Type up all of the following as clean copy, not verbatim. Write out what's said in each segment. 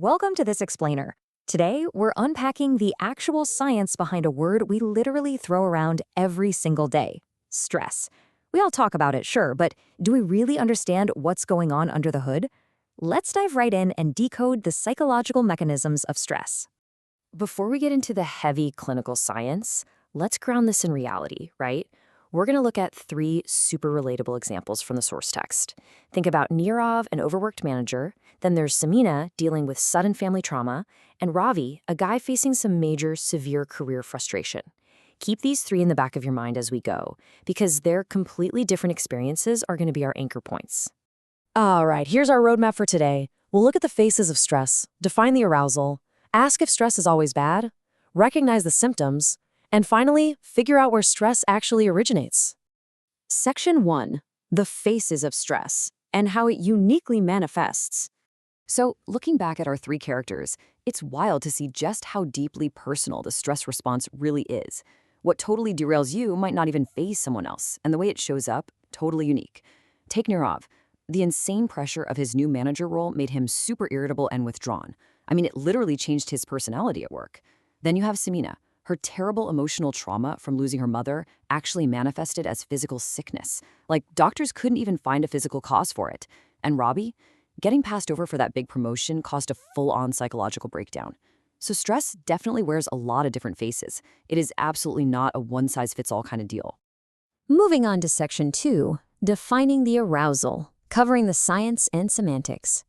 Welcome to this explainer. Today, we're unpacking the actual science behind a word we literally throw around every single day: stress. We all talk about it, sure, but do we really understand what's going on under the hood? Let's dive right in and decode the psychological mechanisms of stress. Before we get into the heavy clinical science, let's ground this in reality, right? We're going to look at three super relatable examples from the source text. Think about Nirav, an overworked manager, then there's Samina dealing with sudden family trauma, and Ravi, a guy facing some major, severe career frustration. Keep these three in the back of your mind as we go, because their completely different experiences are going to be our anchor points. All right, here's our roadmap for today. We'll look at the phases of stress, define the arousal, ask if stress is always bad, recognize the symptoms, and finally, figure out where stress actually originates. Section 1. The phases of stress and how it uniquely manifests. So, looking back at our three characters, it's wild to see just how deeply personal the stress response really is. What totally derails you might not even faze someone else, and the way it shows up, totally unique. Take Nirav. The insane pressure of his new manager role made him super irritable and withdrawn. I mean, it literally changed his personality at work. Then you have Samina. Her terrible emotional trauma from losing her mother actually manifested as physical sickness. Like, doctors couldn't even find a physical cause for it. And Robbie? Getting passed over for that big promotion caused a full-on psychological breakdown. So stress definitely wears a lot of different faces. It is absolutely not a one-size-fits-all kind of deal. Moving on to Section 2, defining the arousal, covering the science and semantics.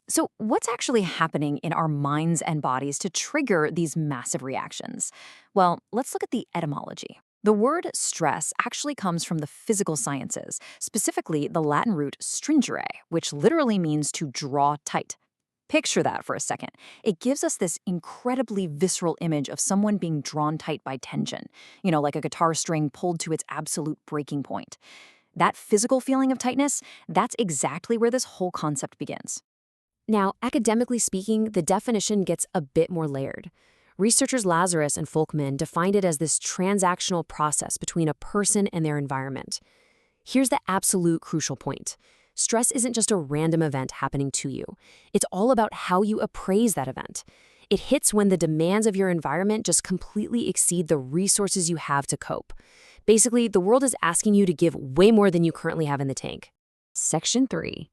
So what's actually happening in our minds and bodies to trigger these massive reactions? Well, let's look at the etymology. The word stress actually comes from the physical sciences, specifically the Latin root stringere, which literally means to draw tight. Picture that for a second. It gives us this incredibly visceral image of someone being drawn tight by tension, like a guitar string pulled to its absolute breaking point. That physical feeling of tightness, that's exactly where this whole concept begins. Now, academically speaking, the definition gets a bit more layered. Researchers Lazarus and Folkman defined it as this transactional process between a person and their environment. Here's the absolute crucial point. Stress isn't just a random event happening to you. It's all about how you appraise that event. It hits when the demands of your environment just completely exceed the resources you have to cope. Basically, the world is asking you to give way more than you currently have in the tank. Section 3.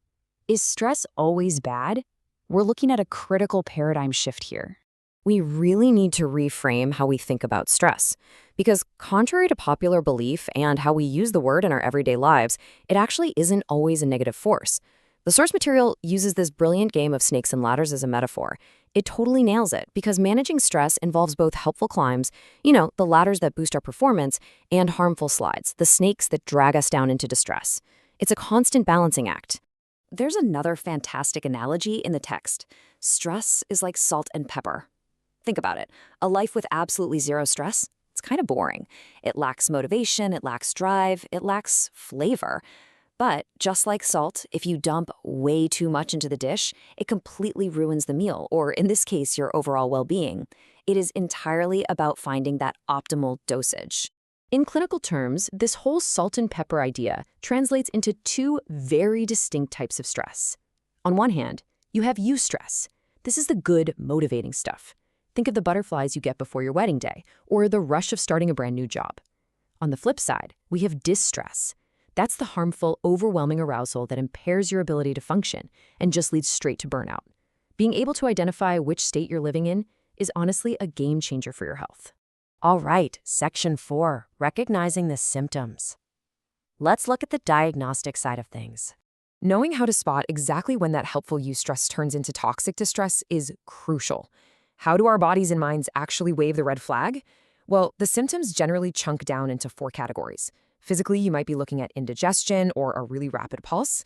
Is stress always bad? We're looking at a critical paradigm shift here. We really need to reframe how we think about stress, because contrary to popular belief and how we use the word in our everyday lives, it actually isn't always a negative force. The source material uses this brilliant game of snakes and ladders as a metaphor. It totally nails it, because managing stress involves both helpful climbs, the ladders that boost our performance, and harmful slides, the snakes that drag us down into distress. It's a constant balancing act. There's another fantastic analogy in the text. Stress is like salt and pepper. Think about it. A life with absolutely zero stress? It's kind of boring. It lacks motivation, it lacks drive, it lacks flavor. But just like salt, if you dump way too much into the dish, it completely ruins the meal, or in this case, your overall well-being. It is entirely about finding that optimal dosage. In clinical terms, this whole salt and pepper idea translates into two very distinct types of stress. On one hand, you have eustress. This is the good, motivating stuff. Think of the butterflies you get before your wedding day, or the rush of starting a brand new job. On the flip side, we have distress. That's the harmful, overwhelming arousal that impairs your ability to function and just leads straight to burnout. Being able to identify which state you're living in is honestly a game changer for your health. All right, Section 4, recognizing the symptoms. Let's look at the diagnostic side of things. Knowing how to spot exactly when that helpful eustress turns into toxic distress is crucial. How do our bodies and minds actually wave the red flag? Well, the symptoms generally chunk down into 4 categories. Physically, you might be looking at indigestion or a really rapid pulse.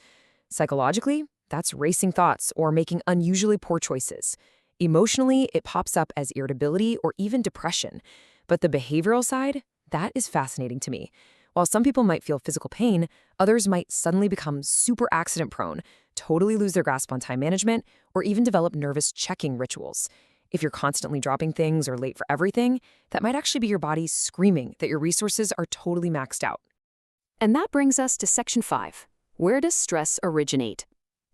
Psychologically, that's racing thoughts or making unusually poor choices. Emotionally, it pops up as irritability or even depression. But the behavioral side, that is fascinating to me. While some people might feel physical pain, others might suddenly become super accident-prone, totally lose their grasp on time management, or even develop nervous checking rituals. If you're constantly dropping things or late for everything, that might actually be your body screaming that your resources are totally maxed out. And that brings us to Section 5. Where does stress originate?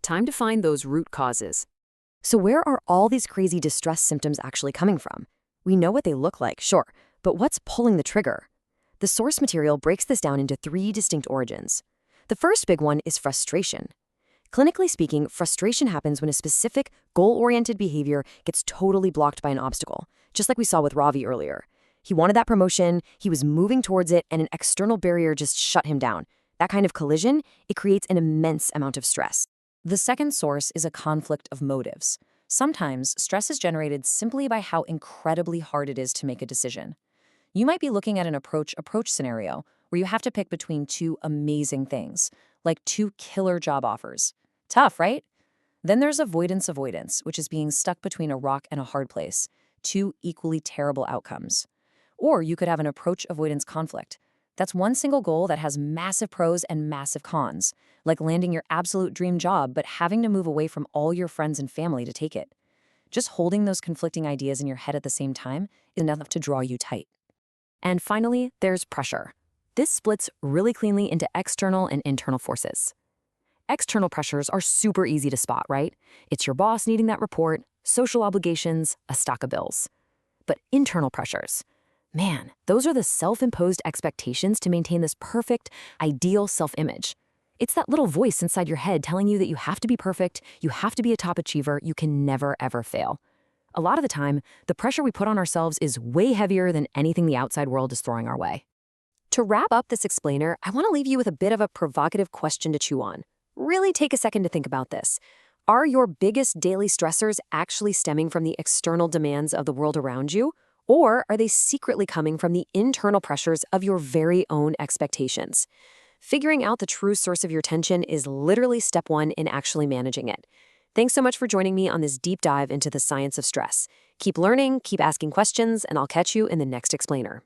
Time to find those root causes. So where are all these crazy distress symptoms actually coming from? We know what they look like, sure, but what's pulling the trigger? The source material breaks this down into 3 distinct origins. The first big one is frustration. Clinically speaking, frustration happens when a specific, goal-oriented behavior gets totally blocked by an obstacle, just like we saw with Ravi earlier. He wanted that promotion, he was moving towards it, and an external barrier just shut him down. That kind of collision, it creates an immense amount of stress. The second source is a conflict of motives. Sometimes, stress is generated simply by how incredibly hard it is to make a decision. You might be looking at an approach scenario where you have to pick between 2 amazing things, like 2 killer job offers. Tough, right? Then there's avoidance, which is being stuck between a rock and a hard place, 2 equally terrible outcomes. Or you could have an approach avoidance conflict. That's one single goal that has massive pros and massive cons, like landing your absolute dream job but having to move away from all your friends and family to take it. Just holding those conflicting ideas in your head at the same time is enough to draw you tight. And finally, there's pressure. This splits really cleanly into external and internal forces. External pressures are super easy to spot, right? It's your boss needing that report, social obligations, a stock of bills. But internal pressures, man, those are the self-imposed expectations to maintain this perfect, ideal self-image. It's that little voice inside your head telling you that you have to be perfect, you have to be a top achiever, you can never, ever fail. A lot of the time, the pressure we put on ourselves is way heavier than anything the outside world is throwing our way. To wrap up this explainer, I want to leave you with a bit of a provocative question to chew on. Really take a second to think about this. Are your biggest daily stressors actually stemming from the external demands of the world around you? Or are they secretly coming from the internal pressures of your very own expectations? Figuring out the true source of your tension is literally step 1 in actually managing it. Thanks so much for joining me on this deep dive into the science of stress. Keep learning, keep asking questions, and I'll catch you in the next explainer.